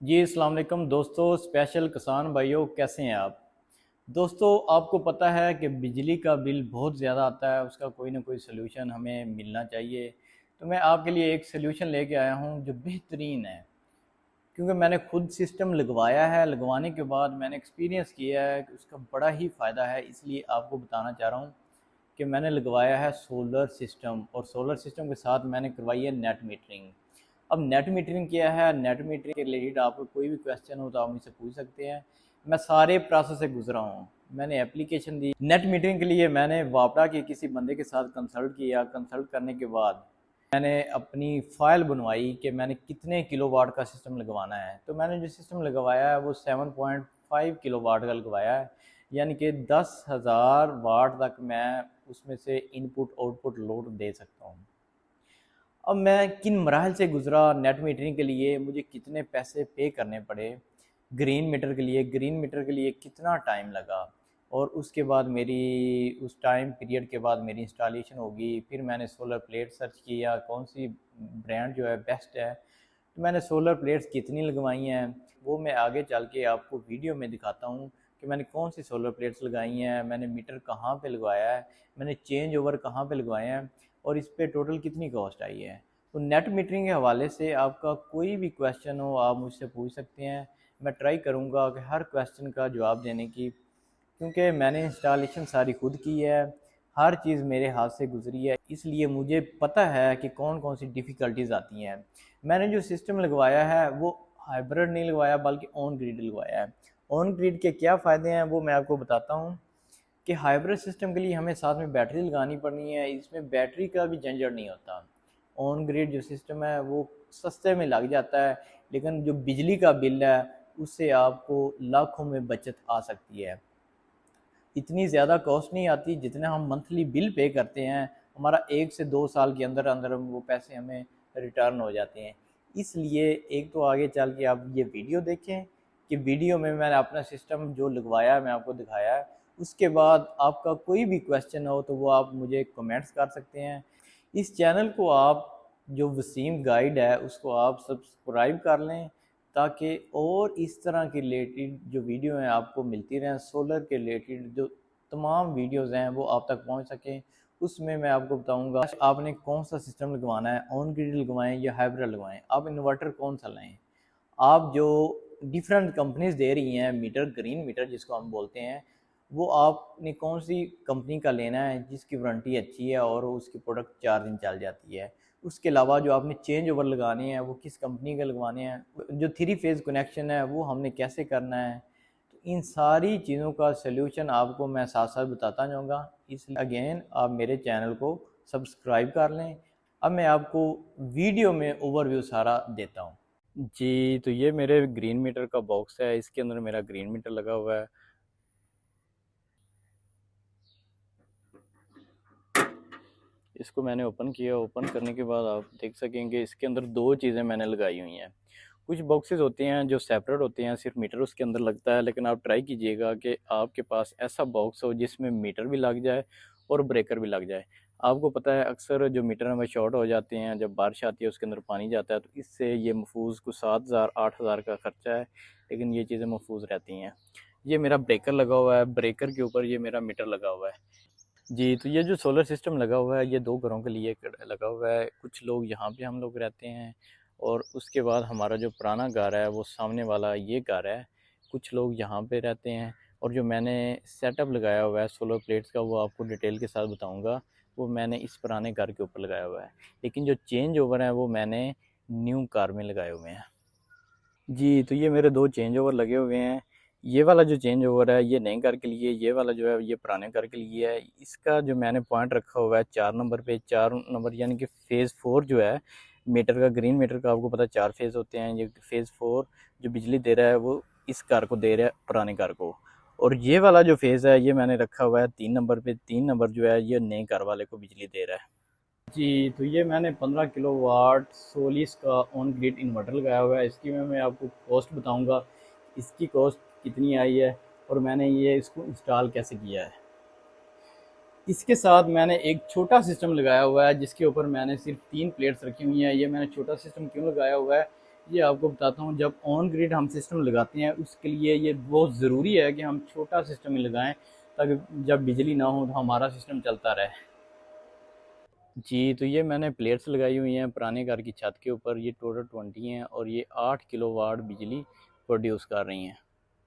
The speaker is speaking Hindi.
जी अस्सलाम वालेकुम दोस्तों, स्पेशल किसान भाइयों, कैसे हैं आप। दोस्तों, आपको पता है कि बिजली का बिल बहुत ज़्यादा आता है, उसका कोई ना कोई सलूशन हमें मिलना चाहिए। तो मैं आपके लिए एक सलूशन लेके आया हूँ जो बेहतरीन है, क्योंकि मैंने खुद सिस्टम लगवाया है। लगवाने के बाद मैंने एक्सपीरियंस किया है कि उसका बड़ा ही फ़ायदा है, इसलिए आपको बताना चाह रहा हूँ कि मैंने लगवाया है सोलर सिस्टम, और सोलर सिस्टम के साथ मैंने करवाई है नेट मीटरिंग। अब नेट मीटरिंग क्या है, नेट मीटरिंग के रिलेटेड आपको कोई भी क्वेश्चन हो तो आप मुझसे पूछ सकते हैं। मैं सारे प्रोसेस से गुजरा हूँ। मैंने एप्लीकेशन दी नेट मीटरिंग के लिए, मैंने वापडा के किसी बंदे के साथ कंसल्ट किया। कंसल्ट करने के बाद मैंने अपनी फ़ाइल बनवाई कि मैंने कितने किलोवाट का सिस्टम लगवाना है। तो मैंने जो सिस्टम लगवाया है वो 7.5 किलोवाट का लगवाया है, यानी कि 10,000 वाट तक मैं उसमें से इनपुट आउटपुट लोड दे सकता हूँ। अब मैं किन मराहल से गुज़रा नेट मीटरिंग के लिए, मुझे कितने पैसे पे करने पड़े, ग्रीन मीटर के लिए कितना टाइम लगा, और उसके बाद मेरी उस टाइम पीरियड के बाद मेरी इंस्टॉलेशन होगी। फिर मैंने सोलर प्लेट सर्च किया, कौन सी ब्रांड जो है बेस्ट है। तो मैंने सोलर प्लेट्स कितनी लगवाई हैं वो मैं आगे चल के आपको वीडियो में दिखाता हूँ कि मैंने कौन सी सोलर प्लेट्स लगाई हैं, मैंने मीटर कहाँ पे लगवाया है, मैंने चेंज ओवर कहाँ पे लगवाए हैं, और इस पे टोटल कितनी कॉस्ट आई है। तो नेट मीटरिंग के हवाले से आपका कोई भी क्वेश्चन हो आप मुझसे पूछ सकते हैं। मैं ट्राई करूँगा कि हर क्वेश्चन का जवाब देने की, क्योंकि मैंने इंस्टॉलेशन सारी खुद की है, हर चीज़ मेरे हाथ से गुजरी है, इसलिए मुझे पता है कि कौन कौन सी डिफ़िकल्टीज़ आती हैं। मैंने जो सिस्टम लगवाया है वो हाइब्रिड नहीं लगवाया, बल्कि ऑन ग्रिड लगवाया है। ऑन ग्रिड के क्या फ़ायदे हैं वो मैं आपको बताता हूँ कि हाइब्रिड सिस्टम के लिए हमें साथ में बैटरी लगानी पड़नी है, इसमें बैटरी का भी झंझट नहीं होता। ऑन ग्रिड जो सिस्टम है वो सस्ते में लग जाता है, लेकिन जो बिजली का बिल है उससे आपको लाखों में बचत आ सकती है। इतनी ज़्यादा कॉस्ट नहीं आती जितना हम मंथली बिल पे करते हैं, हमारा 1 से 2 साल के अंदर अंदर वो पैसे हमें रिटर्न हो जाते हैं। इसलिए एक तो आगे चल के आप ये वीडियो देखें कि वीडियो में मैंने अपना सिस्टम जो लगवाया है मैं आपको दिखाया है। उसके बाद आपका कोई भी क्वेश्चन हो तो वो आप मुझे कमेंट्स कर सकते हैं। इस चैनल को आप, जो वसीम गाइड है उसको आप सब्सक्राइब कर लें, ताकि और इस तरह के रिलेटेड जो वीडियो हैं आपको मिलती रहें। सोलर के रिलेटेड जो तमाम वीडियोज़ हैं वो आप तक पहुंच सकें। उसमें मैं आपको बताऊंगा आपने कौन सा सिस्टम लगवाना है, ऑन ग्रिड लगवाएं या हाइब्रिड लगवाएं, आप इन्वर्टर कौन सा लाएं। आप जो डिफरेंट कंपनीज दे रही हैं मीटर, ग्रीन मीटर जिसको हम बोलते हैं, वो आपने कौन सी कंपनी का लेना है जिसकी वारंटी अच्छी है और उसकी प्रोडक्ट 4 दिन चल जाती है। उसके अलावा जो आपने चेंज ओवर लगाने हैं वो किस कंपनी के लगवाने हैं, जो 3 फेज़ कनेक्शन है वो हमने कैसे करना है। तो इन सारी चीज़ों का सलूशन आपको मैं साथ साथ बताता जाऊँगा। इसलिए अगेन आप मेरे चैनल को सब्सक्राइब कर लें। अब मैं आपको वीडियो में ओवरव्यू सारा देता हूँ। जी, तो ये मेरे ग्रीन मीटर का बॉक्स है, इसके अंदर मेरा ग्रीन मीटर लगा हुआ है। इसको मैंने ओपन किया, ओपन करने के बाद आप देख सकेंगे इसके अंदर 2 चीज़ें मैंने लगाई हुई हैं। कुछ बॉक्सेस होते हैं जो सेपरेट होते हैं, सिर्फ मीटर उसके अंदर लगता है, लेकिन आप ट्राई कीजिएगा कि आपके पास ऐसा बॉक्स हो जिसमें मीटर भी लग जाए और ब्रेकर भी लग जाए। आपको पता है अक्सर जो मीटर हमें शॉर्ट हो जाते हैं, जब बारिश आती है उसके अंदर पानी जाता है, तो इससे ये महफूज कुछ 7,000 8,000 का खर्चा है, लेकिन ये चीज़ें महफूज रहती हैं। ये मेरा ब्रेकर लगा हुआ है, ब्रेकर के ऊपर ये मेरा मीटर लगा हुआ है। जी, तो ये जो सोलर सिस्टम लगा हुआ है ये 2 घरों के लिए लगा हुआ है। कुछ लोग यहाँ पे हम लोग रहते हैं, और उसके बाद हमारा जो पुराना घर है वो सामने वाला ये घर है। कुछ लोग यहाँ पे रहते हैं, और जो मैंने सेटअप लगाया हुआ है सोलर प्लेट्स का वो आपको डिटेल के साथ बताऊँगा। वो मैंने इस पुराने घर के ऊपर लगाया हुआ है, लेकिन जो चेंज ओवर है वो मैंने न्यू कार में लगाए हुए हैं। जी, तो ये मेरे 2 चेंज ओवर लगे हुए हैं। ये वाला जो चेंज ओवर है ये नए घर के लिए, ये वाला जो है ये पुराने घर के लिए है। इसका जो मैंने पॉइंट रखा हुआ है 4 नंबर पे, 4 नंबर यानी कि फ़ेज़ 4 जो है मीटर का, ग्रीन मीटर का आपको पता है 4 फ़ेज़ होते हैं। ये फ़ेज़ 4 जो बिजली दे रहा है वो इस घर को दे रहा है, पुराने घर को। और ये वाला जो फ़ेज़ है ये मैंने रखा हुआ है 3 नंबर पे, 3 नंबर जो है ये नए घर वाले को बिजली दे रहा है। जी, तो ये मैंने 15 किलोवाट सोलिस का ऑन ग्रिड इन्वर्टर लगाया हुआ है। इसकी मैं आपको कॉस्ट बताऊंगा, इसकी कॉस्ट कितनी आई है और मैंने ये इसको इंस्टॉल कैसे किया है। इसके साथ मैंने एक छोटा सिस्टम लगाया हुआ है जिसके ऊपर मैंने सिर्फ 3 प्लेट्स रखी हुई हैं। ये मैंने छोटा सिस्टम क्यों लगाया हुआ है, ये आपको बताता हूँ, जब ऑन ग्रिड हम सिस्टम लगाते हैं उसके लिए ये बहुत ज़रूरी है कि हम छोटा सिस्टम ही लगाएं, ताकि जब बिजली ना हो तो हमारा सिस्टम चलता रहे। जी, तो ये मैंने प्लेट्स लगाई हुई हैं पुराने घर की छत के ऊपर। ये टोटल 20 हैं और ये 8 किलोवाट बिजली प्रोड्यूस कर रही हैं।